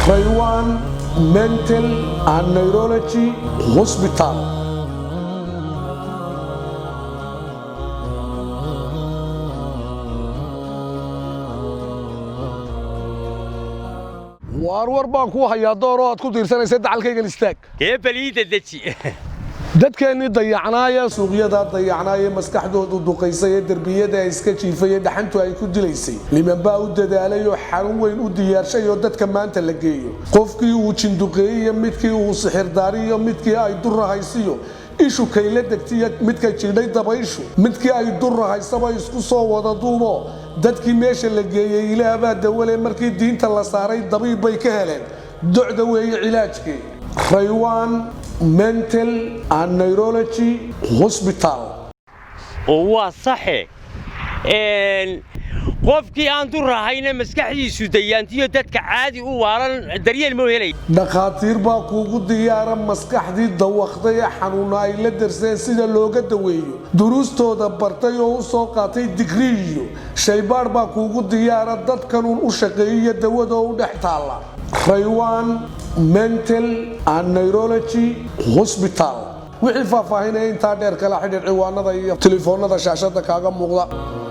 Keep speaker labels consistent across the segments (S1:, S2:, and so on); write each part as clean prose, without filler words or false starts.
S1: Raywan Mental and Neurology Hospital. war baan ku hayaa door oo aad ku diirsanaysa dacalkayga istaag
S2: ee baliida daji
S1: dadkeeni dayacnaaya suuqyada dayacnaaya maskaxdoodu duqaysay darbiyada iska jiifay dhaxantu ay ku dilaysay liman baa u dadaalay oo xarun weyn u diyaarshay oo dadka maanta la geeyo qofkii uu jinduqeeyay midkii uu sixir daariyo midkii ay durrahaysiyo ishu kayle degtiya midka jiidhay dabayshu midkii ay durrahaysaba isku soo wada duubo dadkii meesha la geeyay ilaahba dawale markii diinta la saaray dabiib bay ka heleen ducda weeye cilaajkii Raywan Mental and Neurology Hospital
S2: waa saxe qofkii aan durrahayna maskaxdiisu dayaantiyo dadka caadi u waalan daryeel ma helay
S1: dhaqaatiir baa kuugu diyaara maskaxdii dawaqday xanuuna ay la darseen sida looga daweeyo duruustooda bartay oo u soo qaatay digriyo shaybaar baa kuugu diyaara dadkan u shaqeeyo dawada u dhex taala Raywan Mental and Neurology Hospital wixii faahfaahinaya inta dheer kala xidhiidh ciwaanada iyo telefoonada shaashada kaaga muuqda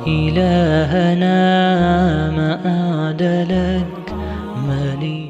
S3: إلهنا ما أعدلك مالي